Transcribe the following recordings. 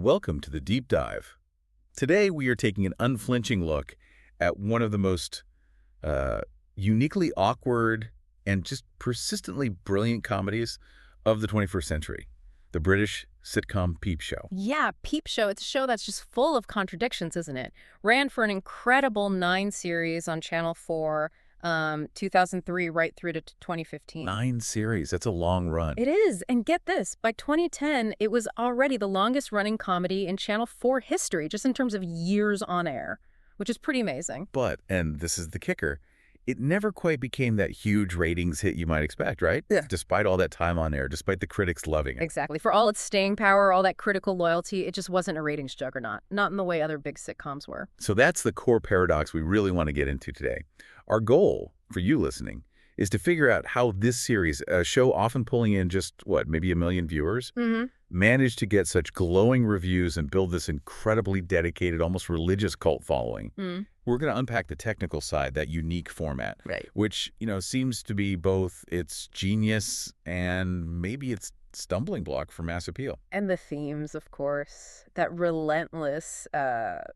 welcome to the Deep Dive. Today we are taking an unflinching look at one of the most uniquely awkward and just persistently brilliant comedies of the 21st century, the British sitcom Peep Show. Yeah, Peep Show. It's a show that's just full of contradictions, isn't it? Ran for an incredible 9 series on Channel 4, 2003 right through to 2015. 9 series. That's a long run. It is. And get this, by 2010, it was already the longest running comedy in Channel 4 history, just in terms of years on air, which is pretty amazing. But, and this is the kicker, it never quite became that huge ratings hit you might expect, right? Yeah. Despite all that time on air, despite the critics loving it. Exactly. For all its staying power, all that critical loyalty, it just wasn't a ratings juggernaut, not in the way other big sitcoms were. So that's the core paradox we really want to get into today. Our goal, for you listening, is to figure out how this series, a show often pulling in just, maybe 1 million viewers, managed to get such glowing reviews and build this incredibly dedicated, almost religious cult following. We're going to unpack the technical side, that unique format, Right. which, seems to be both its genius and maybe its stumbling block for mass appeal. And the themes, of course, that relentless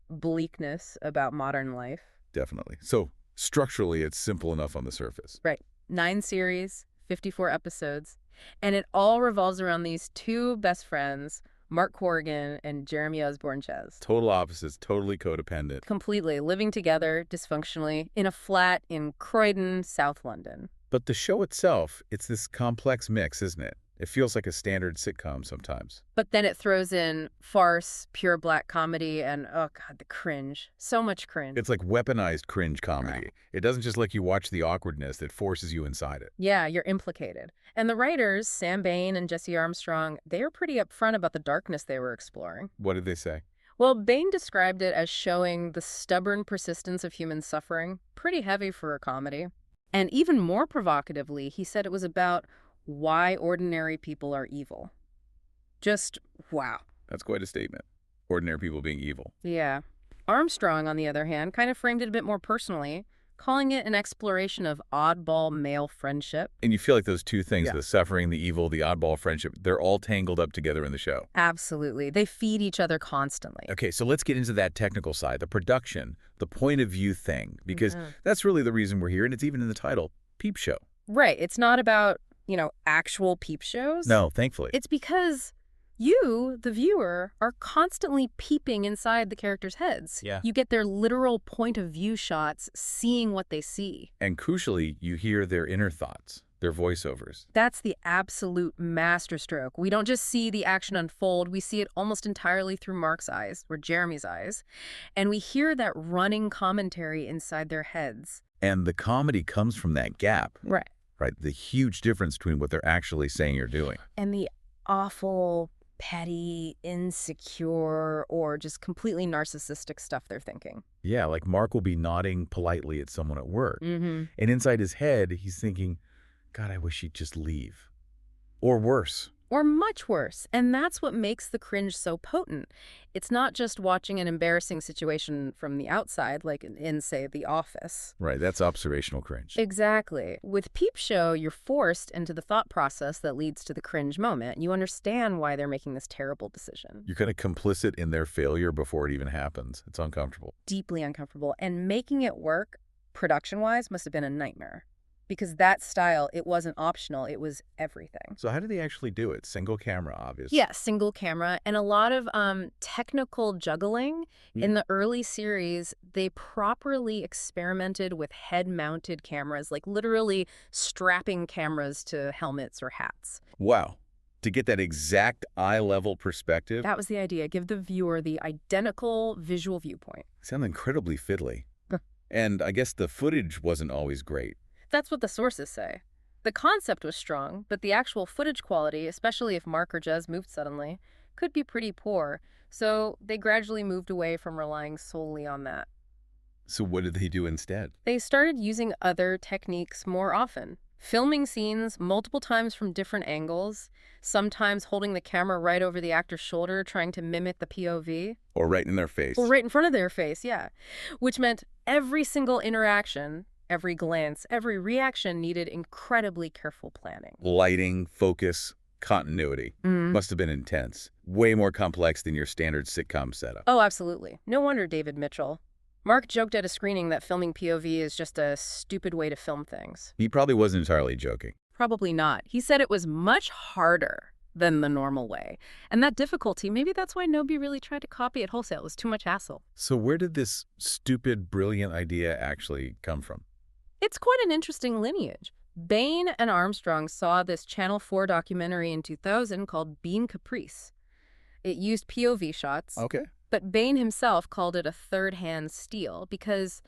bleakness about modern life. Definitely. So structurally, it's simple enough on the surface. Right. 9 series, 54 episodes, and it all revolves around these two best friends, Mark Corrigan and Jeremy Usbourne. Total opposites, totally codependent. Completely living together dysfunctionally in a flat in Croydon, South London. But the show itself, it's this complex mix, isn't it? It feels like a standard sitcom sometimes. But then it throws in farce, pure black comedy, and oh God, the cringe. So much cringe. It's like weaponized cringe comedy. Right. It doesn't just let you watch the awkwardness, it forces you inside it. Yeah, you're implicated. And the writers, Sam Bain and Jesse Armstrong, they were pretty upfront about the darkness they were exploring. What did they say? Well, Bain described it as showing the stubborn persistence of human suffering, pretty heavy for a comedy. And even more provocatively, he said it was about why ordinary people are evil. Just, wow. That's quite a statement. Ordinary people being evil. Yeah. Armstrong, on the other hand, kind of framed it a bit more personally, calling it an exploration of oddball male friendship. And you feel like those two things, Yeah. the suffering, the evil, the oddball friendship, they're all tangled up together in the show. Absolutely. They feed each other constantly. Okay, so let's get into that technical side, the production, the point of view thing, because that's really the reason we're here, and it's even in the title, Peep Show. Right. It's not about, actual peep shows. No, thankfully. It's because you, the viewer, are constantly peeping inside the characters' heads. Yeah. You get their literal point of view shots, seeing what they see. And crucially, you hear their inner thoughts, their voiceovers. That's the absolute masterstroke. We don't just see the action unfold, we see it almost entirely through Mark's eyes, or Jeremy's eyes. And we hear that running commentary inside their heads. And the comedy comes from that gap. Right. Right, the huge difference between what they're actually saying or doing. And the awful, petty, insecure, or just completely narcissistic stuff they're thinking. Yeah, like Mark will be nodding politely at someone at work. Mm-hmm. And inside his head, he's thinking, God, I wish he'd just leave. Or worse. Or much worse. And that's what makes the cringe so potent. It's not just watching an embarrassing situation from the outside, like in, say, The Office. Right, that's observational cringe. Exactly. With Peep Show, you're forced into the thought process that leads to the cringe moment. You understand why they're making this terrible decision. You're kind of complicit in their failure before it even happens. It's uncomfortable. Deeply uncomfortable. And making it work, production-wise, must have been a nightmare. Because that style, it wasn't optional, it was everything. So how did they actually do it? Single camera, obviously. Yeah, single camera. And a lot of technical juggling. In the early series, they properly experimented with head-mounted cameras, like literally strapping cameras to helmets or hats. Wow. To get that exact eye-level perspective? That was the idea. Give the viewer the identical visual viewpoint. Sounds incredibly fiddly. And I guess the footage wasn't always great. That's what the sources say. The concept was strong, but the actual footage quality, especially if Mark or Jez moved suddenly, could be pretty poor. So they gradually moved away from relying solely on that. So what did they do instead? They started using other techniques more often. Filming scenes multiple times from different angles, sometimes holding the camera right over the actor's shoulder, trying to mimic the POV. Or right in their face. Or right in front of their face, yeah. Which meant every single interaction, every glance, every reaction needed incredibly careful planning. Lighting, focus, continuity. Must have been intense. Way more complex than your standard sitcom setup. Oh, absolutely. No wonder David Mitchell. Mark joked at a screening that filming POV is just a stupid way to film things. He probably wasn't entirely joking. Probably not. He said it was much harder than the normal way. And that difficulty, maybe that's why nobody really tried to copy it wholesale. It was too much hassle. So where did this stupid, brilliant idea actually come from? It's quite an interesting lineage. Bain and Armstrong saw this Channel 4 documentary in 2000 called Bean Caprice. It used POV shots. Okay. But Bain himself called it a third-hand steal because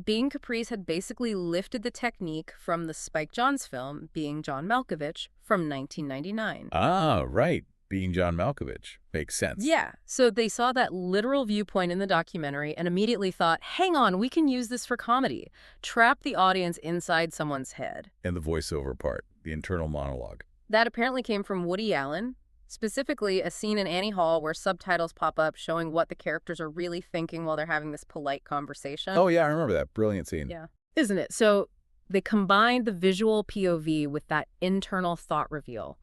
Bean Caprice had basically lifted the technique from the Spike Jonze film, Being John Malkovich, from 1999. Ah, right. Being John Malkovich. Makes sense. Yeah, so they saw that literal viewpoint in the documentary and immediately thought, hang on, we can use this for comedy. Trap the audience inside someone's head. And the voiceover part, the internal monologue. That apparently came from Woody Allen. Specifically, a scene in Annie Hall where subtitles pop up showing what the characters are really thinking while they're having this polite conversation. Oh, yeah, I remember that. Brilliant scene. Yeah. Isn't it? So they combined the visual POV with that internal thought reveal.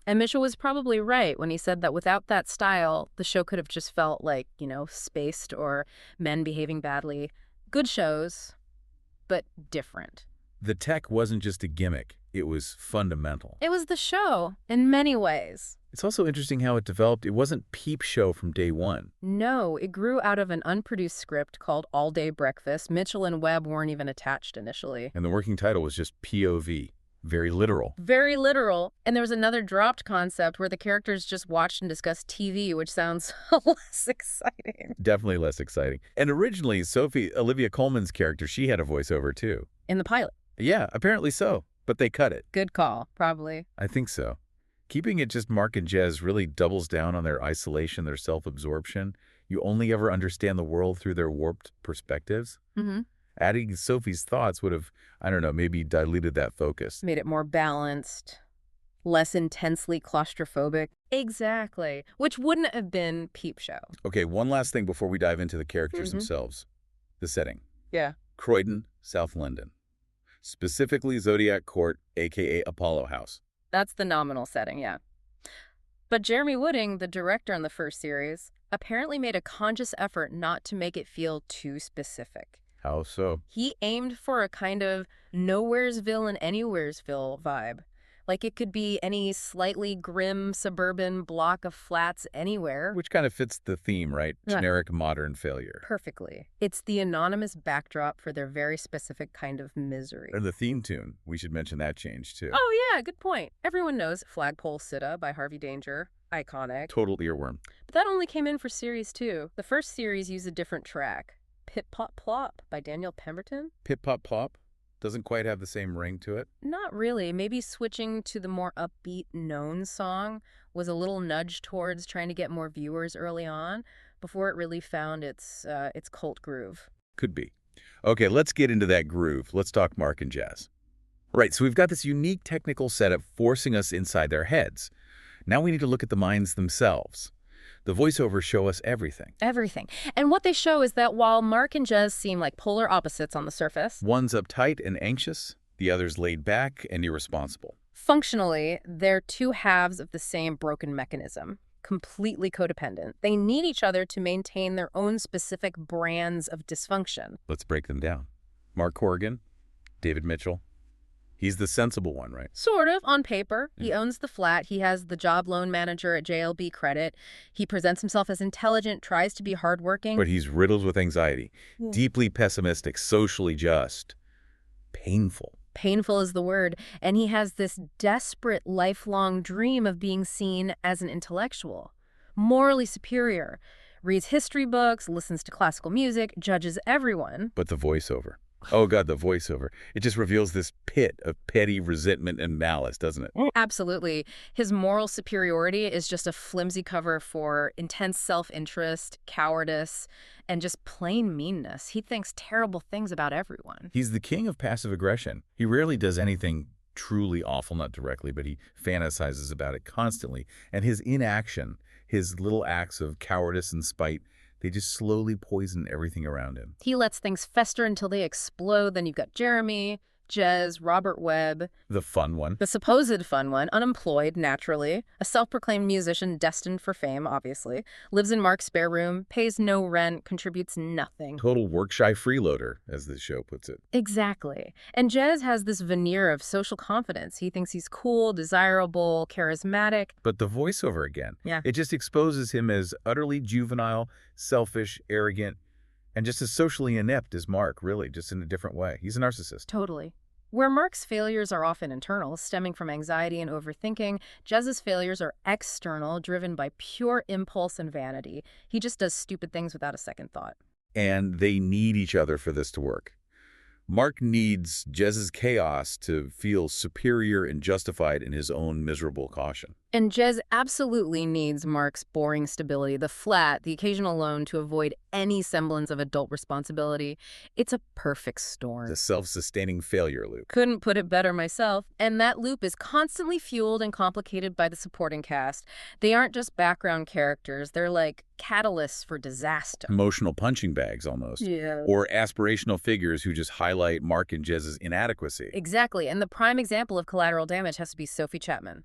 And Mitchell was probably right when he said that without that style, the show could have just felt like, spaced or men behaving badly. Good shows, but different. The tech wasn't just a gimmick. It was fundamental. It was the show in many ways. It's also interesting how it developed. It wasn't Peep Show from day one. No, it grew out of an unproduced script called All Day Breakfast. Mitchell and Webb weren't even attached initially. And the working title was just POV. Very literal. Very literal. And there was another dropped concept where the characters just watched and discussed TV, which sounds less exciting. Definitely less exciting. And originally, Olivia Colman's character, she had a voiceover too. In the pilot. Yeah, apparently so. But they cut it. Good call, probably. I think so. Keeping it just Mark and Jez really doubles down on their isolation, their self-absorption. You only ever understand the world through their warped perspectives. Adding Sophie's thoughts would have, I don't know, maybe diluted that focus. Made it more balanced, less intensely claustrophobic. Exactly. Which wouldn't have been Peep Show. Okay, one last thing before we dive into the characters themselves. The setting. Yeah. Croydon, South London. Specifically Zodiac Court, a.k.a. Apollo House. That's the nominal setting, yeah. But Jeremy Wooding, the director on the first series, apparently made a conscious effort not to make it feel too specific. How so? He aimed for a kind of Nowheresville and Anywheresville vibe. Like it could be any slightly grim suburban block of flats anywhere. Which kind of fits the theme, right? Generic modern failure. Perfectly. It's the anonymous backdrop for their very specific kind of misery. And the theme tune. We should mention that change, too. Oh, yeah, good point. Everyone knows Flagpole Sitta by Harvey Danger. Iconic. Total earworm. But that only came in for Series 2. The first series used a different track. Pip Pop Plop by Daniel Pemberton. Pip Pop Plop? Doesn't quite have the same ring to it? Not really. Maybe switching to the more upbeat known song was a little nudge towards trying to get more viewers early on before it really found its cult groove. Could be. Okay, let's get into that groove. Let's talk Mark and Jez. Right, so we've got this unique technical setup forcing us inside their heads. Now we need to look at the minds themselves. The voiceovers show us everything. Everything. And what they show is that while Mark and Jez seem like polar opposites on the surface, one's uptight and anxious, the other's laid back and irresponsible. Functionally, they're two halves of the same broken mechanism, completely codependent. They need each other to maintain their own specific brands of dysfunction. Let's break them down. Mark Corrigan, David Mitchell. He's the sensible one, right? Sort of, on paper. He owns the flat. He has the job loan manager at JLB credit. He presents himself as intelligent, tries to be hardworking. But he's riddled with anxiety. Deeply pessimistic, socially just. Painful. Painful is the word. And he has this desperate, lifelong dream of being seen as an intellectual. Morally superior. Reads history books, listens to classical music, judges everyone. But the voiceover. Oh, God, the voiceover. It just reveals this pit of petty resentment and malice, doesn't it? Absolutely. His moral superiority is just a flimsy cover for intense self-interest, cowardice, and just plain meanness. He thinks terrible things about everyone. He's the king of passive aggression. He rarely does anything truly awful, not directly, but he fantasizes about it constantly. And his inaction, his little acts of cowardice and spite, they just slowly poison everything around him. He lets things fester until they explode. Then you've got Jeremy, Jez, Robert Webb. The fun one. The supposed fun one, unemployed, naturally, a self-proclaimed musician destined for fame, obviously, lives in Mark's spare room, pays no rent, contributes nothing. Total work-shy freeloader, as the show puts it. Exactly. And Jez has this veneer of social confidence. He thinks he's cool, desirable, charismatic. But the voiceover again. Yeah. It just exposes him as utterly juvenile, selfish, arrogant, and just as socially inept as Mark, really, just in a different way. He's a narcissist. Totally. Where Mark's failures are often internal, stemming from anxiety and overthinking, Jez's failures are external, driven by pure impulse and vanity. He just does stupid things without a second thought. And they need each other for this to work. Mark needs Jez's chaos to feel superior and justified in his own miserable caution. And Jez absolutely needs Mark's boring stability, the flat, the occasional loan to avoid any semblance of adult responsibility. It's a perfect storm. The self-sustaining failure loop. Couldn't put it better myself. And that loop is constantly fueled and complicated by the supporting cast. They aren't just background characters. They're like catalysts for disaster. Emotional punching bags, almost. Yeah. Or aspirational figures who just highlight Mark and Jez's inadequacy. Exactly. And the prime example of collateral damage has to be Sophie Chapman.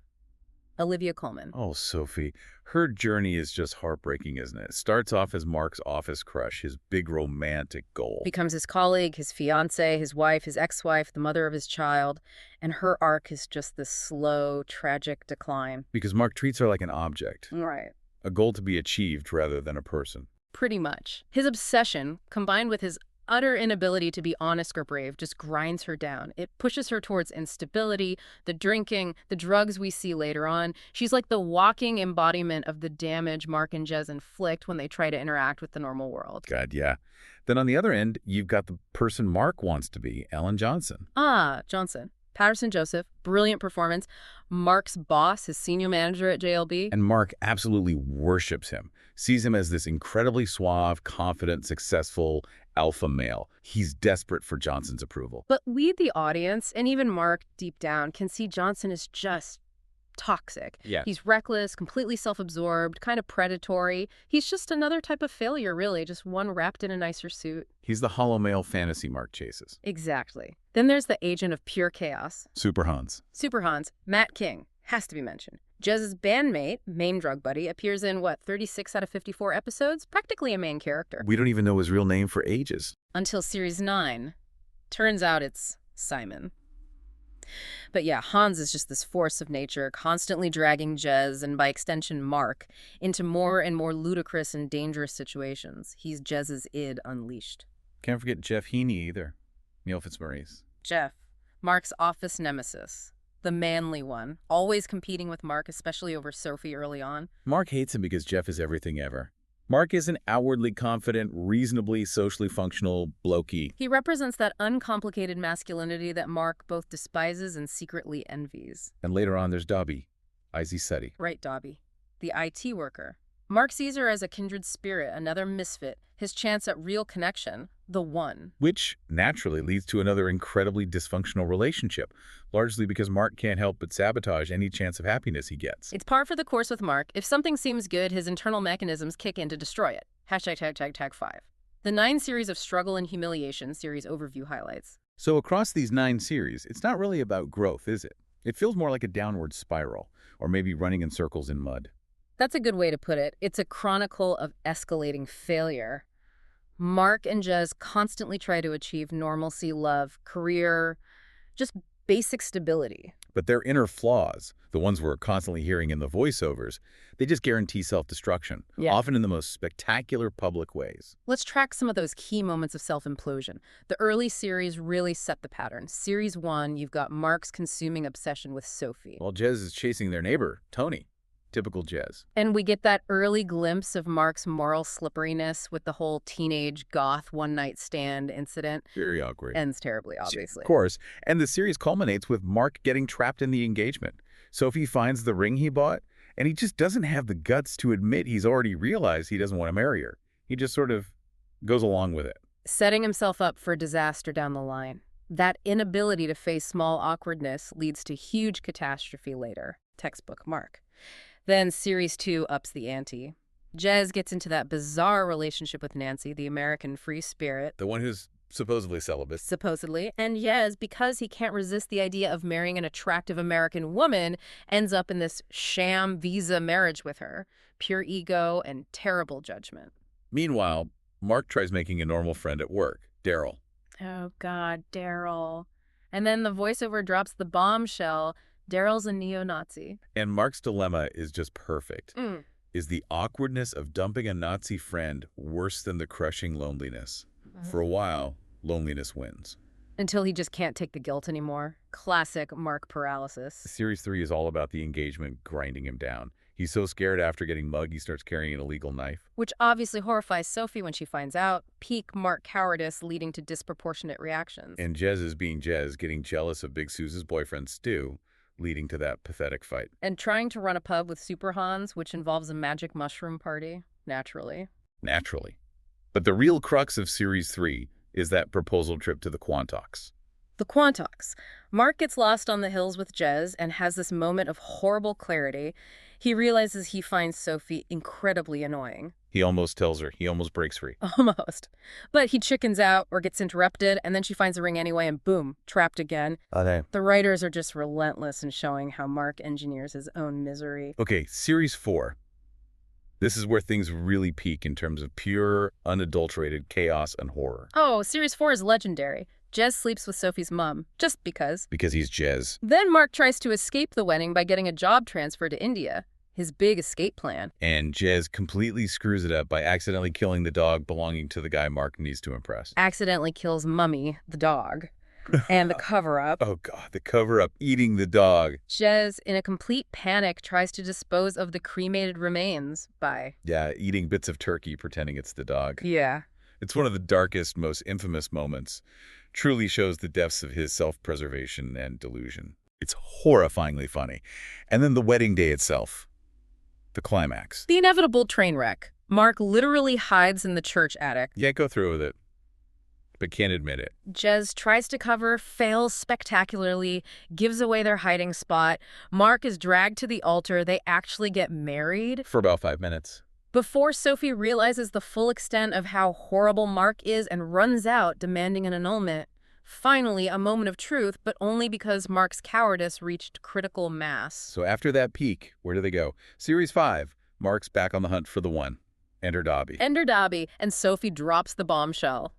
Olivia Colman. Oh, Sophie. Her journey is just heartbreaking, isn't it? Starts off as Mark's office crush, his big romantic goal. Becomes his colleague, his fiancée, his wife, his ex-wife, the mother of his child. And her arc is just this slow, tragic decline. Because Mark treats her like an object. Right. A goal to be achieved rather than a person. Pretty much. His obsession, combined with his utter inability to be honest or brave, just grinds her down. It pushes her towards instability, the drinking, the drugs we see later on. She's like the walking embodiment of the damage Mark and Jez inflict when they try to interact with the normal world. God, yeah. Then on the other end, you've got the person Mark wants to be, Ellen Johnson. Johnson. Patterson Joseph, brilliant performance. Mark's boss, his senior manager at JLB. And Mark absolutely worships him, sees him as this incredibly suave, confident, successful alpha male. He's desperate for Johnson's approval. But we, the audience, and even Mark deep down, can see Johnson is just toxic. Yeah. He's reckless, completely self-absorbed, kind of predatory. He's just another type of failure, really, just one wrapped in a nicer suit. He's the hollow male fantasy Mark chases. Exactly. Then there's the agent of pure chaos. Super Hans. Super Hans, Matt King, has to be mentioned. Jez's bandmate, main drug buddy, appears in, 36 out of 54 episodes? Practically a main character. We don't even know his real name for ages. Until Series 9. Turns out it's Simon. But yeah, Hans is just this force of nature, constantly dragging Jez, and by extension Mark, into more and more ludicrous and dangerous situations. He's Jez's id unleashed. Can't forget Jeff Heaney either. Neil Fitzmaurice. Jeff, Mark's office nemesis. The manly one, always competing with Mark, especially over Sophie early on. Mark hates him because Jeff is everything ever. Mark is an outwardly confident, reasonably socially functional blokey. He represents that uncomplicated masculinity that Mark both despises and secretly envies. And later on, there's Dobby, Izzy Seti. Right, Dobby. The IT worker. Mark sees her as a kindred spirit, another misfit, his chance at real connection, the one. Which naturally leads to another incredibly dysfunctional relationship, largely because Mark can't help but sabotage any chance of happiness he gets. It's par for the course with Mark. If something seems good, his internal mechanisms kick in to destroy it. #5. The 9 series of struggle and humiliation series overview highlights. So across these 9 series, it's not really about growth, is it? It feels more like a downward spiral, or maybe running in circles in mud. That's a good way to put it. It's a chronicle of escalating failure. Mark and Jez constantly try to achieve normalcy, love, career, just basic stability. But their inner flaws, the ones we're constantly hearing in the voiceovers, they just guarantee self-destruction, often in the most spectacular public ways. Let's track some of those key moments of self-implosion. The early series really set the pattern. Series 1, you've got Mark's consuming obsession with Sophie. While Jez is chasing their neighbor, Toni. Typical Jez. And we get that early glimpse of Mark's moral slipperiness with the whole teenage goth one-night stand incident. Very awkward. Ends terribly, obviously. Of course. And the series culminates with Mark getting trapped in the engagement. Sophie finds the ring he bought, and he just doesn't have the guts to admit he's already realized he doesn't want to marry her. He just sort of goes along with it. Setting himself up for disaster down the line. That inability to face small awkwardness leads to huge catastrophe later. Textbook Mark. Then Series 2 ups the ante. Jez gets into that bizarre relationship with Nancy, the American free spirit. The one who's supposedly celibate. Supposedly. And Jez, because he can't resist the idea of marrying an attractive American woman, ends up in this sham visa marriage with her. Pure ego and terrible judgment. Meanwhile, Mark tries making a normal friend at work, Daryl. Oh, God, Daryl. And then the voiceover drops the bombshell. Daryl's a neo-Nazi. And Mark's dilemma is just perfect. Is the awkwardness of dumping a Nazi friend worse than the crushing loneliness? For a while, loneliness wins. Until he just can't take the guilt anymore. Classic Mark paralysis. Series 3 is all about the engagement grinding him down. He's so scared after getting mugged, he starts carrying an illegal knife. Which obviously horrifies Sophie when she finds out. Peak Mark cowardice leading to disproportionate reactions. And Jez is being Jez, getting jealous of Big Suze's boyfriend, Stu, leading to that pathetic fight. And trying to run a pub with Super Hans, which involves a magic mushroom party, naturally. Naturally. But the real crux of Series 3 is that proposal trip to the Quantocks. The Quantocks. Mark gets lost on the hills with Jez and has this moment of horrible clarity. He realizes he finds Sophie incredibly annoying. He almost tells her. He almost breaks free. Almost. But he chickens out or gets interrupted, and then she finds the ring anyway, and boom, trapped again. The writers are just relentless in showing how Mark engineers his own misery. Okay, Series 4. This is where things really peak in terms of pure, unadulterated chaos and horror. Oh, Series 4 is legendary. Jez sleeps with Sophie's mom, just because. Because he's Jez. Then Mark tries to escape the wedding by getting a job transfer to India. His big escape plan. And Jez completely screws it up by accidentally killing the dog belonging to the guy Mark needs to impress. Accidentally kills Mummy, the dog. And the cover-up. Oh, God, the cover-up, eating the dog. Jez, in a complete panic, tries to dispose of the cremated remains by... Yeah, eating bits of turkey, pretending it's the dog. Yeah. It's one of the darkest, most infamous moments. Truly shows the depths of his self-preservation and delusion. It's horrifyingly funny. And then the wedding day itself. The climax. The inevitable train wreck. Mark literally hides in the church attic. Yeah, go through with it, but can't admit it. Jez tries to cover, fails spectacularly, gives away their hiding spot. Mark is dragged to the altar. They actually get married. For about 5 minutes. Before Sophie realizes the full extent of how horrible Mark is and runs out demanding an annulment. Finally, a moment of truth, but only because Mark's cowardice reached critical mass. So after that peak, where do they go? Series 5, Mark's back on the hunt for the one. Enter Dobby. Enter Dobby, and Sophie drops the bombshell.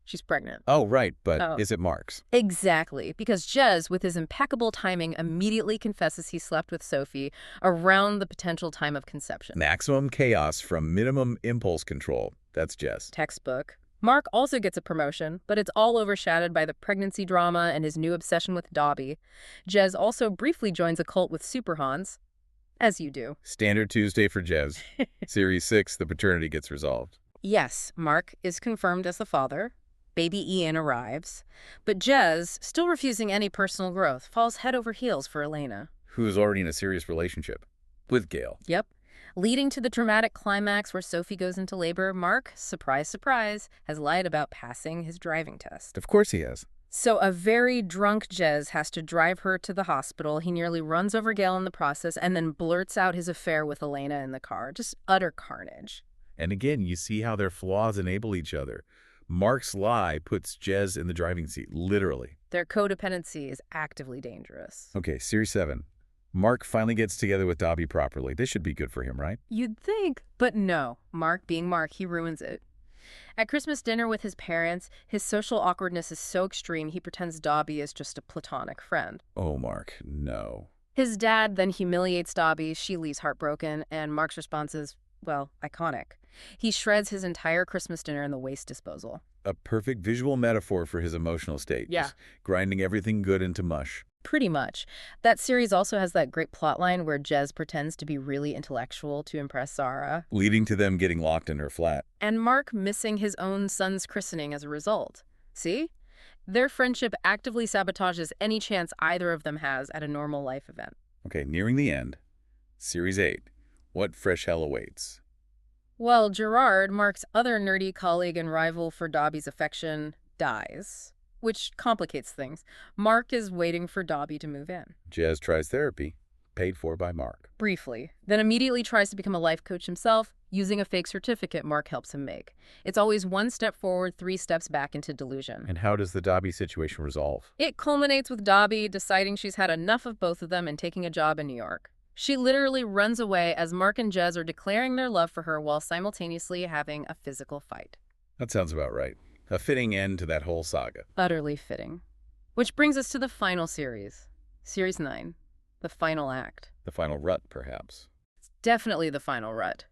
She's pregnant. Oh, right, but is it Mark's? Exactly, because Jez, with his impeccable timing, immediately confesses he slept with Sophie around the potential time of conception. Maximum chaos from minimum impulse control. That's Jez. Textbook. Mark also gets a promotion, but it's all overshadowed by the pregnancy drama and his new obsession with Dobby. Jez also briefly joins a cult with Super Hans, as you do. Standard Tuesday for Jez. Series 6, the paternity gets resolved. Yes, Mark is confirmed as the father. Baby Ian arrives. But Jez, still refusing any personal growth, falls head over heels for Elena. Who's already in a serious relationship with Gail. Yep. Leading to the dramatic climax where Sophie goes into labor, Mark, surprise, surprise, has lied about passing his driving test. Of course he has. So a very drunk Jez has to drive her to the hospital. He nearly runs over Gail in the process and then blurts out his affair with Elena in the car. Just utter carnage. And again, you see how their flaws enable each other. Mark's lie puts Jez in the driving seat, literally. Their codependency is actively dangerous. Okay, Series 7. Mark finally gets together with Dobby properly. This should be good for him, right? You'd think, but no. Mark, being Mark, he ruins it. At Christmas dinner with his parents, his social awkwardness is so extreme he pretends Dobby is just a platonic friend. Oh, Mark, no. His dad then humiliates Dobby, she leaves heartbroken, and Mark's response is, well, iconic. He shreds his entire Christmas dinner in the waste disposal. A perfect visual metaphor for his emotional state. Yeah. Just grinding everything good into mush. Pretty much. That series also has that great plotline where Jez pretends to be really intellectual to impress Zara. Leading to them getting locked in her flat. And Mark missing his own son's christening as a result. See? Their friendship actively sabotages any chance either of them has at a normal life event. Okay, nearing the end. Series 8. What fresh hell awaits? Well, Gerard, Mark's other nerdy colleague and rival for Dobby's affection, dies. Which complicates things. Mark is waiting for Dobby to move in. Jez tries therapy. paid for by Mark. Briefly. Then immediately tries to become a life coach himself, using a fake certificate Mark helps him make. It's always one step forward, 3 steps back into delusion. And how does the Dobby situation resolve? It culminates with Dobby deciding she's had enough of both of them and taking a job in New York. She literally runs away as Mark and Jez are declaring their love for her while simultaneously having a physical fight. That sounds about right. A fitting end to that whole saga. Utterly fitting. Which brings us to the final series. Series 9. The final act. The final rut, perhaps. It's definitely the final rut.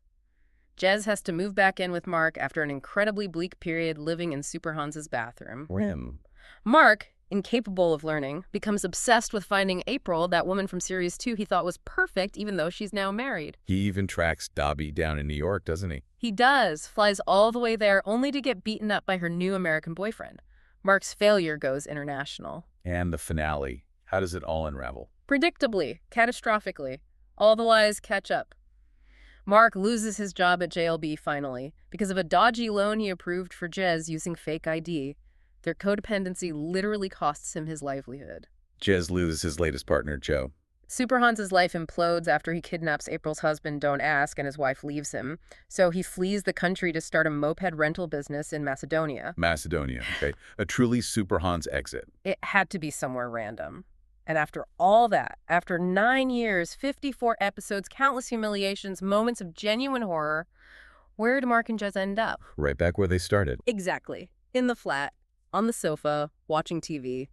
Jez has to move back in with Mark after an incredibly bleak period living in Super Hans's bathroom. Grim. Mark, incapable of learning, becomes obsessed with finding April, that woman from Series 2 he thought was perfect even though she's now married. He even tracks Dobby down in New York, doesn't he? He does, flies all the way there only to get beaten up by her new American boyfriend. Mark's failure goes international. And the finale. How does it all unravel? Predictably, catastrophically. All the lies catch up. Mark loses his job at JLB finally because of a dodgy loan he approved for Jez using fake ID. Their codependency literally costs him his livelihood. Jez loses his latest partner, Joe. Super Hans's life implodes after he kidnaps April's husband, Don't Ask, and his wife leaves him. So he flees the country to start a moped rental business in Macedonia. Macedonia, okay. A truly Super Hans exit. It had to be somewhere random. And after all that, after 9 years, 54 episodes, countless humiliations, moments of genuine horror, where do Mark and Jez end up? Right back where they started. Exactly. In the flat, on the sofa, watching TV.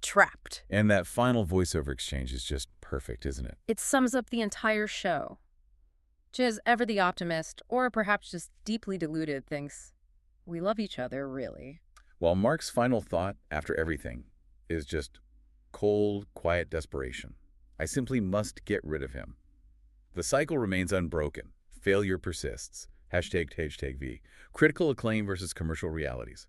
Trapped. And that final voiceover exchange is just perfect, isn't it? It sums up the entire show. Jez, ever the optimist, or perhaps just deeply deluded, thinks, we love each other, really. While Mark's final thought after everything is just cold, quiet desperation. I simply must get rid of him. The cycle remains unbroken. Failure persists. #V. Critical acclaim versus commercial realities.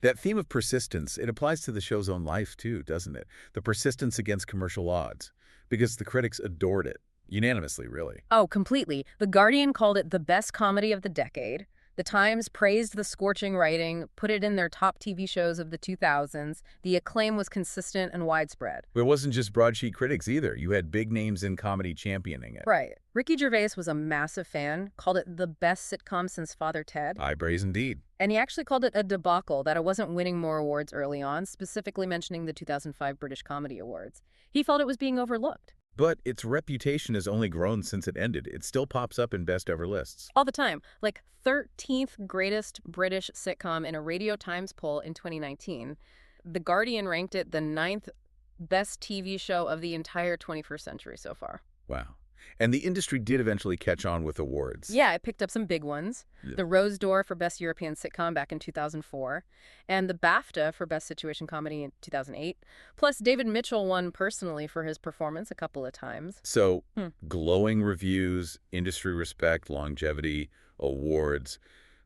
That theme of persistence, it applies to the show's own life too, doesn't it? The persistence against commercial odds. Because the critics adored it. Unanimously, really. Oh, completely. The Guardian called it the best comedy of the decade. The Times praised the scorching writing, put it in their top TV shows of the 2000s. The acclaim was consistent and widespread. It wasn't just broadsheet critics either. You had big names in comedy championing it. Right. Ricky Gervais was a massive fan, called it the best sitcom since Father Ted. I praise indeed. And he actually called it a debacle that it wasn't winning more awards early on, specifically mentioning the 2005 British Comedy Awards. He felt it was being overlooked. But its reputation has only grown since it ended. It still pops up in best ever lists. All the time. Like 13th greatest British sitcom in a Radio Times poll in 2019. The Guardian ranked it the 9th best TV show of the entire 21st century so far. Wow. And the industry did eventually catch on with awards. Yeah, it picked up some big ones. Yeah. The Rose d'Or for Best European Sitcom back in 2004, and the BAFTA for Best Situation Comedy in 2008. Plus, David Mitchell won personally for his performance a couple of times. So, glowing reviews, industry respect, longevity, awards,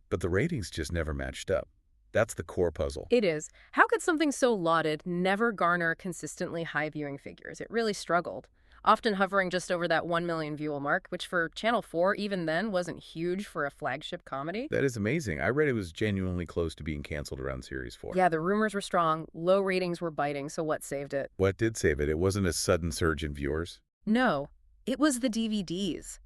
but the ratings just never matched up. That's the core puzzle. It is. How could something so lauded never garner consistently high viewing figures? It really struggled. Often hovering just over that 1 million view mark, which for Channel 4 even then wasn't huge for a flagship comedy. That is amazing. I read it was genuinely close to being canceled around Series 4. Yeah, the rumors were strong, low ratings were biting, so what saved it? What did save it? It wasn't a sudden surge in viewers? No, it was the DVDs.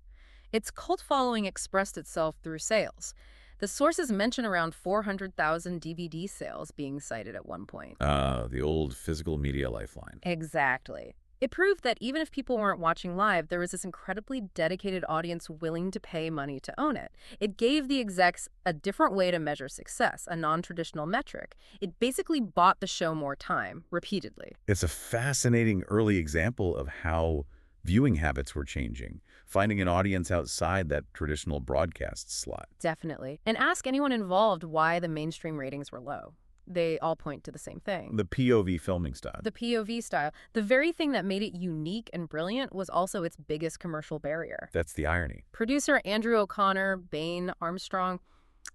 Its cult following expressed itself through sales. The sources mention around 400,000 DVD sales being cited at one point. The old physical media lifeline. Exactly. It proved that even if people weren't watching live, there was this incredibly dedicated audience willing to pay money to own it. It gave the execs a different way to measure success, a non-traditional metric. It basically bought the show more time, repeatedly. It's a fascinating early example of how viewing habits were changing, finding an audience outside that traditional broadcast slot. Definitely. And ask anyone involved why the mainstream ratings were low. They all point to the same thing. The POV filming style. The POV style. The very thing that made it unique and brilliant was also its biggest commercial barrier. That's the irony. Producer Andrew O'Connor, Bain, Armstrong,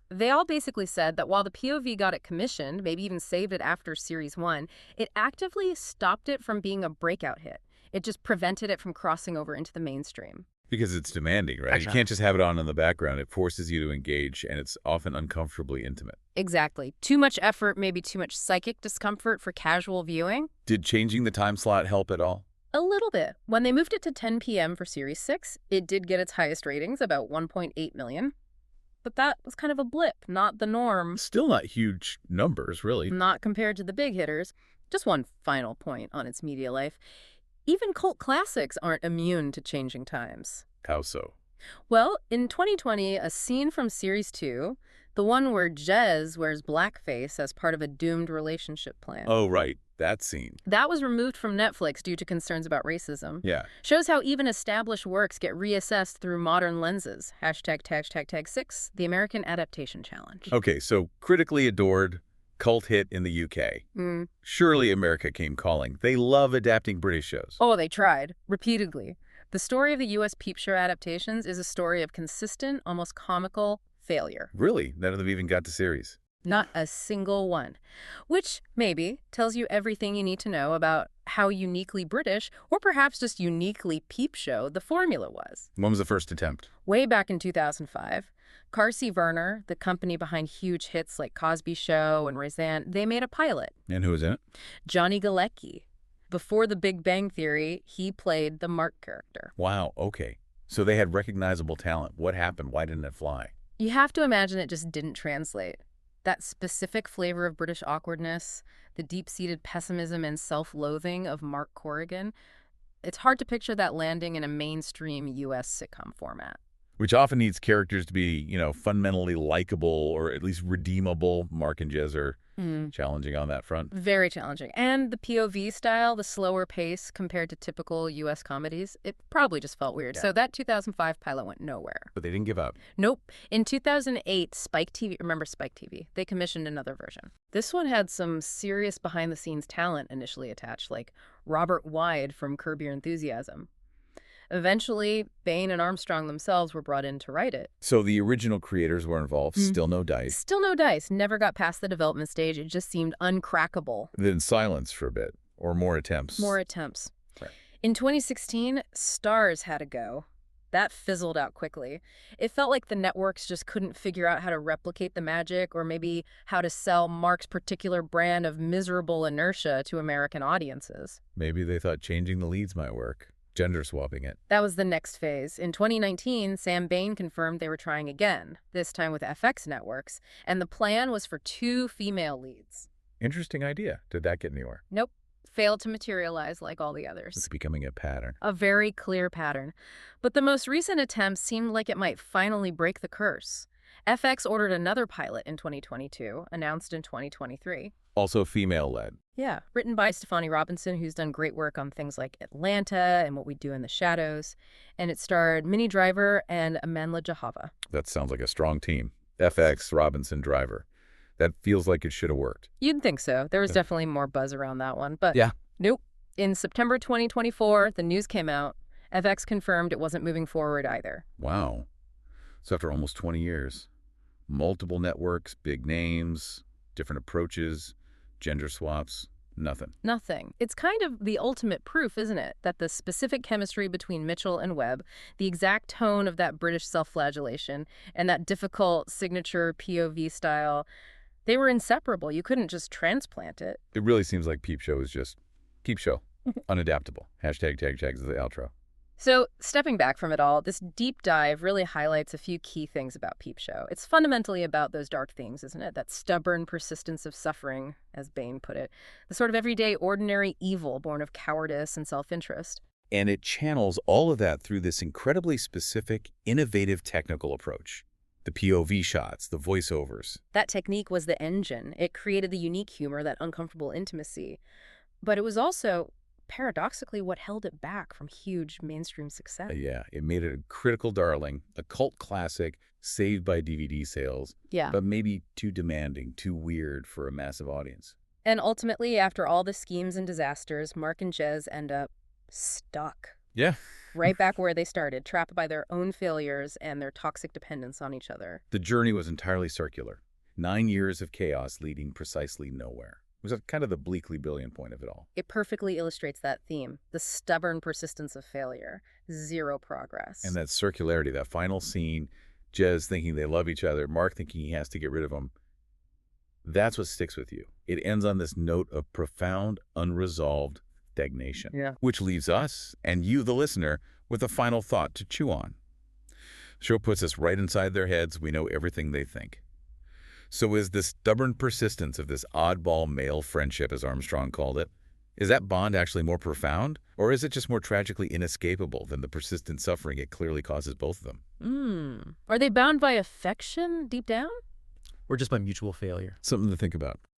they all basically said that while the POV got it commissioned, maybe even saved it after Series 1, it actively stopped it from being a breakout hit. It just prevented it from crossing over into the mainstream. Because it's demanding, right? You can't just have it on in the background. It forces you to engage, and it's often uncomfortably intimate. Exactly. Too much effort, maybe too much psychic discomfort for casual viewing. Did changing the time slot help at all? A little bit. When they moved it to 10 p.m. for Series 6, it did get its highest ratings, about 1.8 million. But that was kind of a blip, not the norm. Still not huge numbers, really. Not compared to the big hitters. Just one final point on its media life. Even cult classics aren't immune to changing times. How so? Well, in 2020, a scene from Series 2, the one where Jez wears blackface as part of a doomed relationship plan. Oh, right. That scene. That was removed from Netflix due to concerns about racism. Yeah. Shows how even established works get reassessed through modern lenses. #6, the American Adaptation Challenge. Okay, so critically adored, cult hit in the UK. Surely America came calling. They love adapting British shows. Oh, they tried. Repeatedly. The story of the U.S. Peep Show adaptations is a story of consistent, almost comical failure. Really? None of them even got to series. Not a single one. Which, maybe, tells you everything you need to know about how uniquely British, or perhaps just uniquely Peep Show, the formula was. When was the first attempt? Way back in 2005, Carsey Werner, the company behind huge hits like Cosby Show and Roseanne, they made a pilot. And who was in it? Johnny Galecki. Before The Big Bang Theory, he played the Mark character. Wow, okay. So they had recognizable talent. What happened? Why didn't it fly? You have to imagine it just didn't translate. That specific flavor of British awkwardness, the deep-seated pessimism and self-loathing of Mark Corrigan, it's hard to picture that landing in a mainstream U.S. sitcom format. Which often needs characters to be, fundamentally likable or at least redeemable. Mark and Jez are challenging on that front. Very challenging. And the POV style, the slower pace compared to typical U.S. comedies, it probably just felt weird. Yeah. So that 2005 pilot went nowhere. But they didn't give up. Nope. In 2008, Spike TV, remember Spike TV? They commissioned another version. This one had some serious behind-the-scenes talent initially attached, like Robert Wyde from Curb Your Enthusiasm. Eventually, Bain and Armstrong themselves were brought in to write it. So the original creators were involved. Still no dice. Still no dice. Never got past the development stage. It just seemed uncrackable. Then silence for a bit. Or more attempts. More attempts. Right. In 2016, Starz had a go. That fizzled out quickly. It felt like the networks just couldn't figure out how to replicate the magic or maybe how to sell Mark's particular brand of miserable inertia to American audiences. Maybe they thought changing the leads might work. Gender swapping it. That was the next phase. In 2019, Sam Bain confirmed they were trying again, this time with FX networks, and the plan was for 2 female leads. Interesting idea. Did that get anywhere? Nope. Failed to materialize like all the others. It's becoming a pattern. A very clear pattern. But the most recent attempt seemed like it might finally break the curse. FX ordered another pilot in 2022, announced in 2023. Also female-led. Yeah, written by Stefani Robinson, who's done great work on things like Atlanta and What We Do in the Shadows. And it starred Minnie Driver and Amanla Jahava. That sounds like a strong team. FX, Robinson, Driver. That feels like it should have worked. You'd think so. There was definitely more buzz around that one. But yeah. Nope. In September 2024, the news came out. FX confirmed it wasn't moving forward either. Wow. So after almost 20 years, multiple networks, big names, different approaches, gender swaps, nothing. Nothing. It's kind of the ultimate proof, isn't it, that the specific chemistry between Mitchell and Webb, the exact tone of that British self-flagellation, and that difficult signature POV style, they were inseparable. You couldn't just transplant it. It really seems like Peep Show is just Peep Show. Unadaptable. #tags is the outro. So, stepping back from it all, this deep dive really highlights a few key things about Peep Show. It's fundamentally about those dark themes, isn't it? That stubborn persistence of suffering, as Bain put it. The sort of everyday, ordinary evil born of cowardice and self-interest. And it channels all of that through this incredibly specific, innovative technical approach. The POV shots, the voiceovers. That technique was the engine. It created the unique humor, that uncomfortable intimacy. But it was also, paradoxically, what held it back from huge mainstream success. Yeah, it made it a critical darling, a cult classic, saved by DVD sales. Yeah. But maybe too demanding, too weird for a massive audience. And ultimately, after all the schemes and disasters, Mark and Jez end up stuck. Yeah. Right back where they started, trapped by their own failures and their toxic dependence on each other. The journey was entirely circular. 9 years of chaos leading precisely nowhere. It was kind of the bleakly brilliant point of it all. It perfectly illustrates that theme, the stubborn persistence of failure, zero progress. And that circularity, that final scene, Jez thinking they love each other, Mark thinking he has to get rid of him, that's what sticks with you. It ends on this note of profound, unresolved stagnation. Yeah. Which leaves us, and you, the listener, with a final thought to chew on. The show puts us right inside their heads. We know everything they think. So is the stubborn persistence of this oddball male friendship, as Armstrong called it, is that bond actually more profound? Or is it just more tragically inescapable than the persistent suffering it clearly causes both of them? Are they bound by affection deep down? Or just by mutual failure? Something to think about.